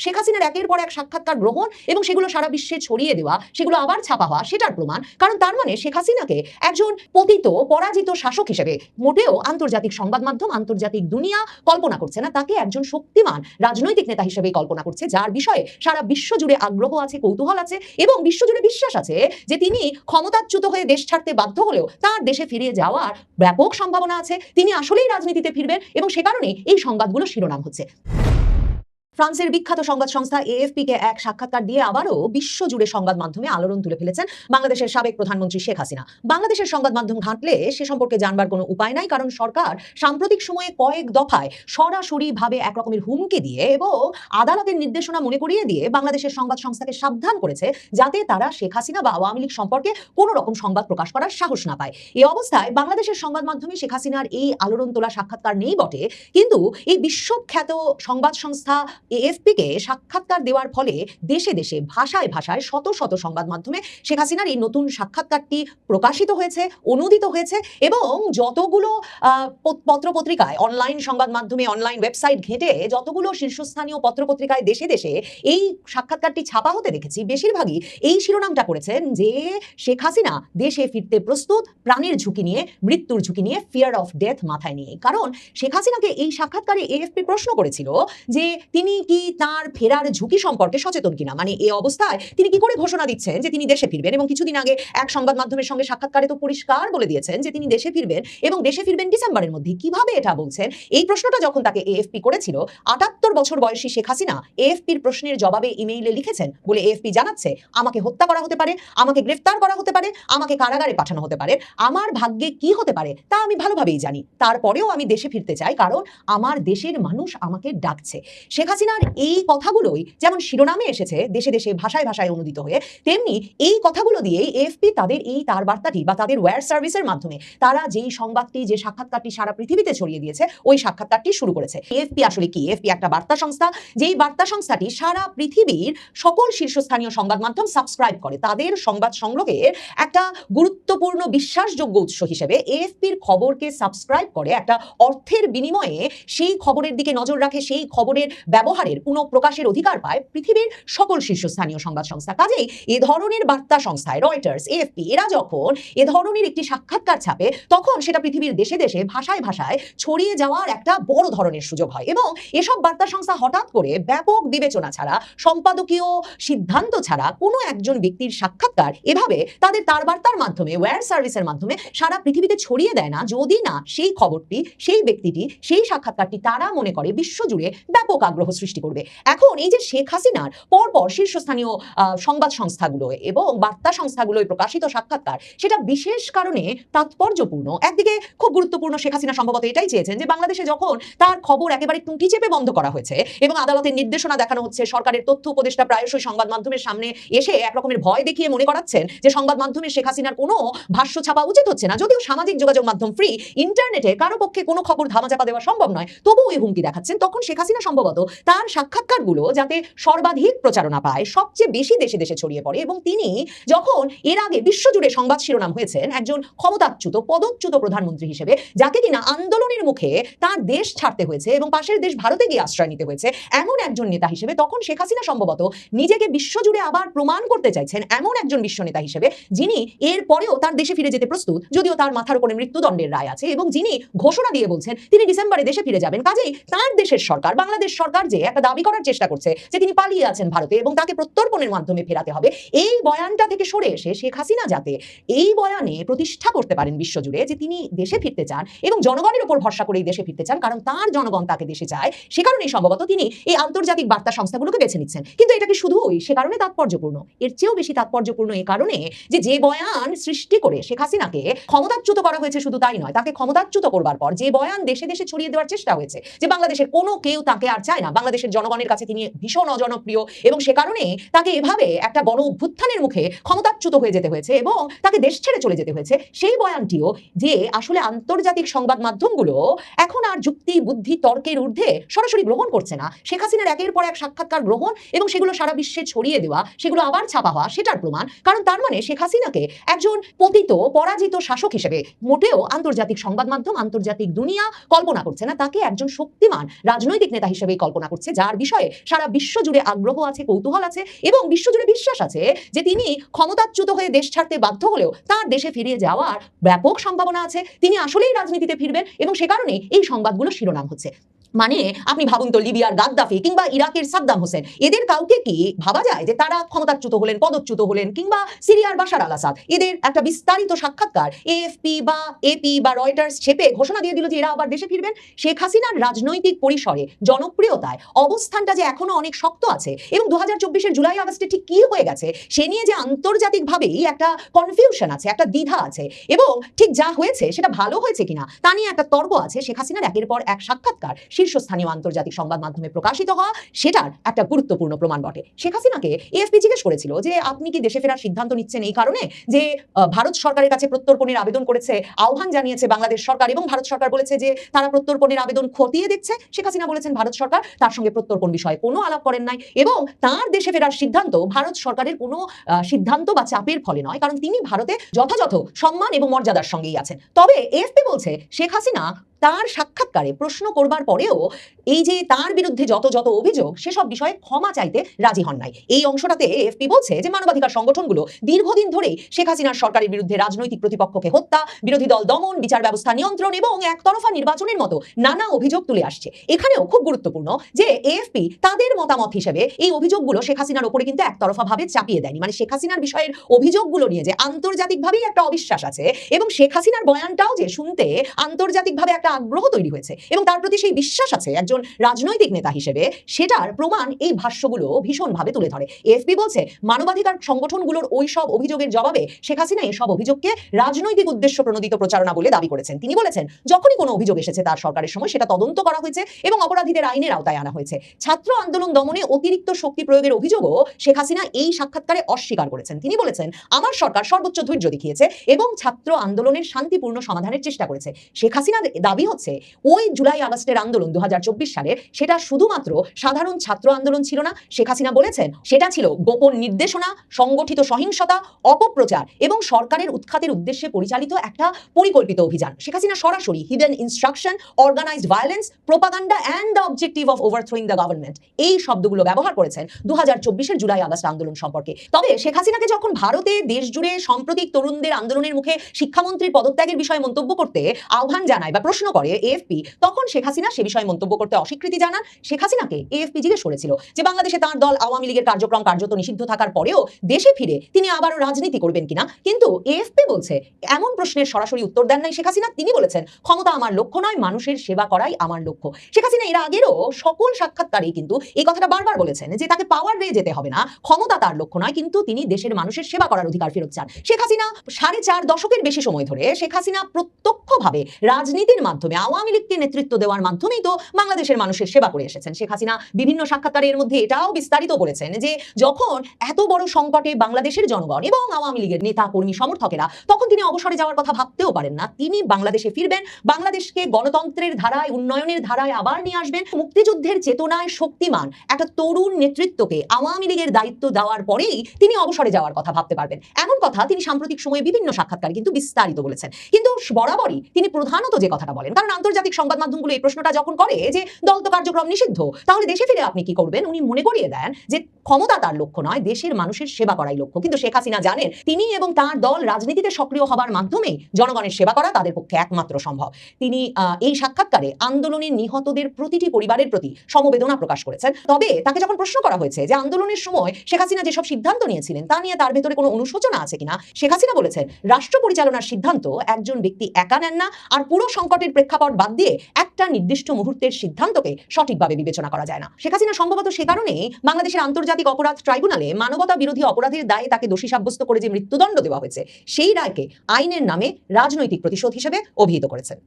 শেখ হাসিনার একের পর এক সাক্ষাৎকার গ্রহণ এবং সেগুলো সারা বিশ্বে ছড়িয়ে দেওয়া, সেগুলো আবার ছাপা হওয়া, সেটার প্রমাণ। কারণ তার মানে শেখ হাসিনাকে একজন পতিত পরাজিত শাসক হিসেবে মোটেও আন্তর্জাতিক সংবাদ মাধ্যম, আন্তর্জাতিক দুনিয়া কল্পনা করছে না। তাকে একজন শক্তিমান রাজনৈতিক নেতা হিসেবেই কল্পনা করছে, যার বিষয়ে সারা বিশ্ব জুড়ে আগ্রহ আছে, কৌতূহল আছে এবং বিশ্বজুড়ে বিশ্বাস আছে যে তিনি ক্ষমতাচ্যুত হয়ে দেশ ছাড়তে বাধ্য হলেও তার দেশে ফিরে যাওয়ার ব্যাপক সম্ভাবনা আছে। তিনি আসলেই রাজনীতিতে ফিরবেন এবং সে কারণে এই সংবাদগুলো শিরোনাম হচ্ছে। ফ্রান্সের বিখ্যাত সংবাদ সংস্থা AFP কে এক সাক্ষাৎকার দিয়ে আবারও বিশ্বজুড়ে সংবাদ মাধ্যমে আলোড়ন তুলে ফেলেছেন বাংলাদেশের সাবেক প্রধানমন্ত্রী শেখ হাসিনা। বাংলাদেশের সংবাদ মাধ্যম ঘাঁটলে সে সম্পর্কে জানবার কোনো উপায় নাই, কারণ সরকার সাম্প্রতিক সময়ে কয়েক দফায় সরাসরিভাবে একরকমের হুমকি দিয়ে এবং আদালতের নির্দেশনা মনে করিয়ে দিয়ে বাংলাদেশের সংবাদ সংস্থাকে সাবধান করেছে যাতে তারা শেখ হাসিনা বা আওয়ামী লীগ সম্পর্কে কোনো রকম সংবাদ প্রকাশ করার সাহস না পায়। এই অবস্থায় বাংলাদেশের সংবাদ মাধ্যমে শেখ হাসিনার এই আলোড়ন তোলা সাক্ষাৎকার নেই বটে, কিন্তু এই বিশ্বখ্যাত সংবাদ সংস্থা AFP কে সাক্ষাৎকার দেওয়ার ফলে দেশে দেশে ভাষায় ভাষায় শত শত সংবাদ মাধ্যমে শেখ হাসিনার এই নতুন সাক্ষাৎকারটি প্রকাশিত হয়েছে, অনুদিত হয়েছে এবং যতগুলো পত্রপত্রিকায়, অনলাইন সংবাদ মাধ্যমে, অনলাইন ওয়েবসাইট ঘেঁটে যতগুলো শীর্ষস্থানীয় পত্রপত্রিকায় দেশে দেশে এই সাক্ষাৎকারটি ছাপা হতে দেখেছি, বেশিরভাগই এই শিরোনামটা করেছেন যে শেখ হাসিনা দেশে ফিরতে প্রস্তুত, প্রাণের ঝুঁকি নিয়ে, মৃত্যুর ঝুঁকি নিয়ে, ফিয়ার অফ ডেথ মাথায় নিয়ে। কারণ শেখ হাসিনাকে এই সাক্ষাৎকারে AFP প্রশ্ন করেছিল যে তিনি কি তার ফেরার ঝুঁকি সম্পর্কে সচেতন কিনা। মানে এই অবস্থায় তিনি কি করে ঘোষণা দিচ্ছেন যে তিনি দেশে ফিরবেন, এবং কিছুদিন আগে এক সংবাদ মাধ্যমের সঙ্গে সাক্ষাৎকারে তো পরিষ্কার বলে দিয়েছেন যে তিনি দেশে ফিরবেন এবং দেশে ফিরবেন ডিসেম্বরের মধ্যে। কিভাবে এটা বলছেন? এই প্রশ্নটা যখন তাকে AFP করেছিল, 78 বছর বয়সী শেখ হাসিনা AFPর প্রশ্নের জবাবে ইমেইলে লিখেছেন বলে AFP জানাচ্ছে, আমাকে হত্যা করা হতে পারে, আমাকে গ্রেফতার করা হতে পারে, আমাকে কারাগারে পাঠানো হতে পারে, আমার ভাগ্যে কি হতে পারে তা আমি ভালোভাবেই জানি, তারপরেও আমি দেশে ফিরতে চাই কারণ আমার দেশের মানুষ আমাকে ডাকছে। শেখ হাসিনার এই কথাগুলোই যেমন শিরোনামে এসেছে দেশে দেশে ভাষায় ভাষায় অনুদিত হয়ে, তেমনি এই কথাগুলো দিয়েই AFP তাদের এই তার বার্তাটি বা তাদের ওয়্যার সার্ভিসের মাধ্যমে তারা যেই সংবাদটি, যে সাক্ষাৎকারটি সারা পৃথিবীতে ছড়িয়ে দিয়েছে, ওই সাক্ষাৎকারটি শুরু করেছে। AFP আসলে কি? AFP একটা বার্তা সংস্থা, যেই বার্তা সংস্থাটি সারা পৃথিবীর সকল শীর্ষস্থানীয় সংবাদ মাধ্যম সাবস্ক্রাইব করে। তাদের সংবাদ সংগ্রহের একটা গুরুত্বপূর্ণ বিশ্বাসযোগ্য উৎস হিসেবে AFPর খবরকে সাবস্ক্রাইব করে, একটা অর্থের বিনিময়ে সেই খবরের দিকে নজর রাখে, সেই খবরের ব্যবহারের পুনঃপ্রকাশের অধিকার পায় পৃথিবীর সকল শীর্ষস্থানীয় সংবাদ সংস্থা। কাজেই এ ধরনের বার্তা সংস্থায় রয়টার্স, AFP এরা যখন এ ধরনের একটি সাক্ষাৎকার ছাপে, তখন সেটা পৃথিবীর দেশে দেশে ভাষায় ভাষায় ছড়িয়ে যাওয়ার একটা বড় ধরনের সুযোগ হয়। এবং এসব বার্তা সংস্থা হঠাৎ করে ব্যাপক বিবেচনা ছাড়া, সম্পাদকীয় সিদ্ধান্ত ছাড়া কোনো একজন ব্যক্তির সাক্ষাৎকার এভাবে তার বার্তার মাধ্যমে, ওয়্যার সার্ভিসের মাধ্যমে সারা পৃথিবীতে ছড়িয়ে দেয় না, যদি না সেই খবরটি, সেই ব্যক্তিটি, সেই সাক্ষাৎকারটি তারা মনে করে বিশ্বজুড়ে ব্যাপক আগ্রহ সৃষ্টি করবে। এখন এই যে শেখ হাসিনার পরপর শীর্ষস্থানীয় সংবাদ সংস্থাগুলো এবং বার্তা সংস্থাগুলোয় প্রকাশিত সাক্ষাৎকার, সেটা বিশেষ কারণে তাৎপর্যপূর্ণ। একদিকে খুব গুরুত্বপূর্ণ, শেখ হাসিনা সম্ভবত এটাই চেয়েছেন যে বাংলাদেশে যখন তার খবর একেবারে টুঁটি চেপে বন্ধ করা হয়েছে এবং আদালতের নির্দেশনা দেখানো হচ্ছে, সরকারের তথ্য উপদেষ্টা প্রায়শই সংবাদ মাধ্যমের সামনে এসে একরকমের ভয় দেখিয়ে মনে করাচ্ছেন যে সংবাদ মাধ্যমে শেখ হাসিনার কোনো ভাষ্য ছাপা উচিত হচ্ছে না, যদিও সামাজিক যোগাযোগ মাধ্যম ফ্রি, ইন্টারনেটে কারো পক্ষে কোনো খবর ধামাচাপা দেওয়া সম্ভব নয়, তবুও এই হুমকি দেখাচ্ছেন। তখন শেখ হাসিনা সম্ভবত তার সাক্ষাৎকারগুলো যাতে সর্বাধিক প্রচারণা পায়, সবচেয়ে বেশি দেশে দেশে ছড়িয়ে পড়ে, এবং তিনি যখন এর আগে বিশ্বজুড়ে সংবাদ শিরোনাম হয়েছেন একজন ক্ষমতাচ্যুত, পদচ্যুত প্রধানমন্ত্রী হিসেবে, যাকে কিনা আন্দোলনের মুখে তার দেশ ছাড়তে হয়েছে এবং পাশের দেশ ভারতে গিয়ে আশ্রয় নিতে হয়েছে, এমন একজন নেতা হিসেবে তখন শেখ হাসিনা সম্ভবত নিজেকে বিশ্বজুড়ে আবার প্রমাণ করতে চাইছেন এমন একজন বিশ্ব নেতা হিসেবে, যিনি এর পরেও তার দেশে ফিরে যেতে প্রস্তুত, যদিও তার মাথার উপরে মৃত্যুদণ্ডের রায় আছে, এবং যিনি ঘোষণা দিয়ে বলছেন তিনি ডিসেম্বরে দেশে ফিরে যাবেন। কাজেই তার দেশের সরকার, বাংলাদেশ সরকার যে একটা দাবি করার চেষ্টা করছে যে তিনি পালিয়ে আছেন ভারতে এবং তাকে প্রত্যর্পণের মাধ্যমে ফেরাতে হবে, এই বয়ানটা থেকে সরে এসে শেখ হাসিনা যাতে এই বয়ানে প্রতিষ্ঠা করতে পারেন বিশ্বজুড়ে যে তিনি দেশে ফিরতে চান এবং জনগণের উপর ভরসা করেই দেশে ফিরতে চান, কারণ তার জনগণ তাকে দেশে চায়, সে কারণেই সম্ভবত তিনি এই আন্তর্জাতিক বার্তা সংস্থাগুলোকে বেছে নিচ্ছেন। কিন্তু এটা কি শুধুই সে কারণে তাৎপর্যপূর্ণ? এর চেয়েও বেশি তাৎপর্যপূর্ণ এই কারণে যে বয়ান সৃষ্টি করে শেখ হাসিনাকে ক্ষমতাচ্যুত করা হয়েছে, শুধু তাই নয়, তাকে ক্ষমতাচ্যুত করবার পর যে বয়ান দেশে দেশে ছড়িয়ে দেওয়ার চেষ্টা হয়েছে যে বাংলাদেশের কোনো কেউ তাকে আর চায় না, বাংলাদেশের জনগণের কাছে তিনি ভীষণ অজনপ্রিয়, এবং সে কারণে তাকে এভাবে একটা গণ অভ্যুত্থানের মুখে ক্ষমতাচ্যুত হয়ে যেতে হয়েছে এবং তাকে দেশ ছেড়ে চলে যেতে হয়েছে, সেই বয়ানটিও যে আসলে আন্তর্জাতিক সংবাদ মাধ্যমগুলো এখন আর যুক্তি, বুদ্ধি, তর্কের ঊর্ধ্বে সরাসরি গ্রহণ করছে না। শেখ হাসিনার একের পর এক সাক্ষাৎকার গ্রহণ এবং সেগুলো সারা বিশ্বে ছড়িয়ে দেওয়া, সেগুলো আবার ছাপা হওয়া, সেটার প্রমাণ। কারণ তার মানে শেখ হাসিনাকে একজন পতিত পরাজিত শাসক হিসেবে মোটেও আন্তর্জাতিক সংবাদ মাধ্যম, আন্তর্জাতিক দুনিয়া কল্পনা করছে না, তাকে একজন শক্তিমান রাজনৈতিক নেতা হিসেবেই কল্পনা করছে। করছে, যার বিষয়ে সারা বিশ্ব জুড়ে আগ্রহ আছে, কৌতূহল আছে এবং বিশ্বজুড়ে বিশ্বাস আছে যে তিনি ক্ষমতাচ্যুত হয়ে দেশ ছাড়তে বাধ্য হলেও তার দেশে ফিরে যাওয়ার ব্যাপক সম্ভাবনা আছে, তিনি আসলেই রাজনীতিতে ফিরবেন এবং সে কারণেই এই সংবাদগুলো শিরোনাম হচ্ছে। মানে আপনি ভাবুন তো, লিবিয়ার গাদ্দাফি কিংবা ইরাকের সাদ্দাম হোসেন, এদের কাউকে কি ভাবা যায় যে তারা ক্ষমতাচ্যুত হলেন, পদচ্যুত হলেন, কিংবা সিরিয়ার বাশার আল আসাদ, এদের একটা বিস্তারিত সাক্ষাৎকার এএফপি বা এপি বা রয়টার্স ছেপে ঘোষণা দিয়ে দিল যে এরা আবার দেশে ফিরবেন? শেখ হাসিনার রাজনৈতিক পরিসরে জনপ্রিয়তায় অবস্থানটা যে এখনো অনেক শক্ত আছে এবং 2024-এর জুলাই আগস্টে ঠিক কি হয়ে গেছে সে নিয়ে যে আন্তর্জাতিকভাবেই একটা কনফিউশন আছে, একটা দ্বিধা আছে এবং ঠিক যা হয়েছে সেটা ভালো হয়েছে কিনা তা নিয়ে একটা তর্ক আছে। শেখ হাসিনার একের পর এক সাক্ষাৎকার শীর্ষস্থানীয় আন্তর্জাতিক সংবাদ মাধ্যমে প্রকাশিত হওয়া সেটার একটা গুরুত্বপূর্ণ প্রমাণ বটে। শেখ হাসিনাকে এএফপি জিজ্ঞেস করেছিল যে আপনি কি দেশে ফেরার সিদ্ধান্ত নিচ্ছেন এই কারণে যে ভারত সরকারের কাছে প্রত্যর্পণের আবেদন করেছে, আহ্বান জানিয়েছে বাংলাদেশ সরকার এবং ভারত সরকার বলেছে যে তারা প্রত্যর্পণের আবেদন খতিয়ে দেখছে। শেখ হাসিনা বলেছেন ভারত সরকার তার সঙ্গে প্রত্যর্পণ বিষয়ে কোনো আলাপ করেন নাই এবং তার দেশে ফেরার সিদ্ধান্ত ভারত সরকারের কোনো সিদ্ধান্ত বা চাপের ফলে নয়, কারণ তিনি ভারতে যথাযথ সম্মান এবং মর্যাদার সঙ্গেই আছেন। তবে এএফপি বলছে শেখ হাসিনা তার সাক্ষাৎকারে প্রশ্ন করবার পরেও এই যে তার বিরুদ্ধে যত যত অভিযোগ সেসব বিষয়ে ক্ষমা চাইতে রাজি হন নাই। এই অংশটাতে এএফপি বলছে যে মানবাধিকার সংগঠনগুলো দীর্ঘদিন ধরেই শেখ হাসিনার সরকারের বিরুদ্ধে রাজনৈতিক প্রতিপক্ষকে হত্যা, বিরোধী দল দমন, বিচার ব্যবস্থা নিয়ন্ত্রণ এবং একতরফা নির্বাচনের মতো নানা অভিযোগ তুলে আসছে। এখানেও খুব গুরুত্বপূর্ণ যে এএফপি তাদের মতামত হিসেবে এই অভিযোগগুলো শেখ হাসিনার উপরে কিন্তু একতরফাভাবে চাপিয়ে দেয়নি। মানে শেখ হাসিনার বিষয়ের অভিযোগগুলো নিয়ে যে আন্তর্জাতিকভাবেই একটা অবিশ্বাস আছে এবং শেখ হাসিনার বয়ানটাও যে শুনতে আন্তর্জাতিকভাবে একটা আগ্রহ তৈরি হয়েছে এবং তার প্রতি সেই বিশ্বাস আছে একজন রাজনৈতিক নেতা হিসেবে, সেটার প্রমাণ এই ভাষ্যগুলো ভীষণভাবে তুলে ধরে। এএফপি বলছে মানবাধিকার সংগঠনগুলোর ওই সব অভিযোগের জবাবে শেখ হাসিনা এসব অভিযোগকে রাজনৈতিক উদ্দেশ্য প্রণোদিত প্রচারণা বলে দাবি করেছেন। তিনি বলেছেন যখনই কোনো অভিযোগ এসেছে তার সরকারের সময় সেটা তদন্ত করা হয়েছে এবং অপরাধীদের আইনের আওতায় আনা হয়েছে। ছাত্র আন্দোলন দমনে অতিরিক্ত শক্তি প্রয়োগের অভিযোগও শেখ হাসিনা এই সাক্ষাৎকারে অস্বীকার করেছেন। তিনি বলেছেন আমার সরকার সর্বোচ্চ ধৈর্য দেখিয়েছে এবং ছাত্র আন্দোলনের শান্তিপূর্ণ সমাধানের চেষ্টা করেছে। শেখ হাসিনার দাবি হচ্ছে ওই জুলাই আগস্টের আন্দোলন 2024 সালের সেটা শুধুমাত্র সাধারণ ছাত্র আন্দোলন ছিল না। শেখ হাসিনা বলেছেন সেটা ছিল গোপন নির্দেশনা, সংগঠিত সহিংসতা, অপপ্রচার এবং সরকারের উৎখাতের উদ্দেশ্যে পরিচালিত একটা পরিকল্পিত অভিযান। শেখ হাসিনা সরাসরি hidden instruction, organised violence, propaganda and the objective of overthrowing the government এই শব্দগুলো ব্যবহার করেছেন 2024-এর জুলাই আগস্ট আন্দোলন সম্পর্কে। তবে শেখ হাসিনাকে যখন ভারতে দেশ জুড়ে সাম্প্রতিক তরুণদের আন্দোলনের মুখে শিক্ষামন্ত্রীর পদত্যাগের বিষয়ে মন্তব্য করতে আহ্বান জানায় বা প্রশ্ন করে এএফপি, তখন শেখ হাসিনা সে বিষয়ে মন্তব্য করতে অস্বীকৃতি জানান। শেখ হাসিনাকে এএফপি জিজ্ঞেস করেছিল যে বাংলাদেশে তার দল আওয়ামী লীগের কার্যক্রম কার্যত নিষিদ্ধ থাকার পরেও দেশে ফিরে তিনি আবারও রাজনীতি করবেন কিনা, কিন্তু এএফপি বলছে এমন প্রশ্নের সরাসরি উত্তর দেন নাই শেখ হাসিনা। তিনি বলেছেন ক্ষমতা আমার লক্ষ্য নয়, মানুষের সেবা করাই আমার লক্ষ্য। শেখ হাসিনা এর আগেরও সকল সাক্ষাৎকারেই কিন্তু এই কথাটা বারবার বলেছেন যে তাকে পাওয়ার রেয়ে যেতে হবে না, ক্ষমতা তার লক্ষ্য নয়, কিন্তু তিনি দেশের মানুষের সেবা করার অধিকার ফেরত চান। শেখ হাসিনা 4.5 দশকের বেশি সময় ধরে শেখ হাসিনা প্রত্যক্ষভাবে রাজনীতির মাধ্যমে আওয়ামী লীগকে নেতৃত্ব দেওয়ার মাধ্যমেই তো বাংলাদেশের মানুষের সেবা করে এসেছেন। শেখ হাসিনা বিভিন্ন সাক্ষাৎকারে এর মধ্যে এটাও বিস্তারিত বলেছেন যে যখন এত বড় সংকটে বাংলাদেশের জনগণ এবং আওয়ামী লীগের নেতা কর্মী সমর্থকেরা, তখন তিনি অবসরে যাওয়ার কথা ভাবতেও পারেন না। তিনি বাংলাদেশে ফিরবেন, বাংলাদেশকে গণতন্ত্রের ধারায়, উন্নয়নের ধারায় আবার নিয়ে আসবেন। মুক্তিযুদ্ধের চেতনায় শক্তিমান একটা তরুণ নেতৃত্বকে আওয়ামী লীগের দায়িত্ব দেওয়ার পরেই তিনি অবসরে যাওয়ার কথা ভাবতে পারবেন। এমন কথা তিনি সাম্প্রতিক সময়ে বিভিন্ন সাক্ষাৎকারে কিন্তু বিস্তারিত বলেছেন। কিন্তু বরাবরই তিনি প্রধানত যে কথাটা বলেন, কারণ আন্তর্জাতিক সংবাদ মাধ্যমগুলো এই প্রশ্নটা যখন করে যে দল তো কার্যক্রম নিষিদ্ধ, তাহলে দেশে ফিরে আপনি কি করবেন, উনি মনে করিয়ে দেন যে ক্ষমতা তার লক্ষ্য নয়, দেশের মানুষের সেবা করাই লক্ষ্য। কিন্তু শেখ হাসিনা জানেন তিনি এবং তার দল রাজনীতিতে সক্রিয় হবার মাধ্যমেই জনগণের সেবা করা তাদের পক্ষে একমাত্র সম্ভব। তিনি এই সাক্ষাৎকারে আন্দোলনের নিহতদের প্রতিটি পরিবারের প্রতি সমবেদনা প্রকাশ করেছেন। তবে তাকে যখন প্রশ্ন করা হয়েছে যে আন্দোলনের সময় শেখ হাসিনা যেসব সিদ্ধান্ত নিয়েছিলেন তা নিয়ে তার ভেতরে কোনো অনুশোচনা আছে কিনা, শেখ হাসিনা বলেছেন রাষ্ট্র পরিচালনার সিদ্ধান্ত একজন ব্যক্তি একা নেন না, আর পুরো সংকটের প্রেক্ষাপট বাদ দিয়ে একটা নির্দিষ্ট মুহূর্তের সিদ্ধান্তকে সঠিকভাবে বিবেচনা করা যায় না। শেখ হাসিনা সম্ভবত সে কারণেই বাংলাদেশের আন্তর্জাতিক অপরাধ ট্রাইব্যুনালে মানবতা বিরোধী অপরাধের দায়ে তাকে দোষী সাব্যস্ত করে যে মৃত্যুদণ্ড দেওয়া হয়েছে সেই রায়কে আইনের নামে রাজনৈতিক প্রতিশোধ হিসেবে অভিহিত করেছেন।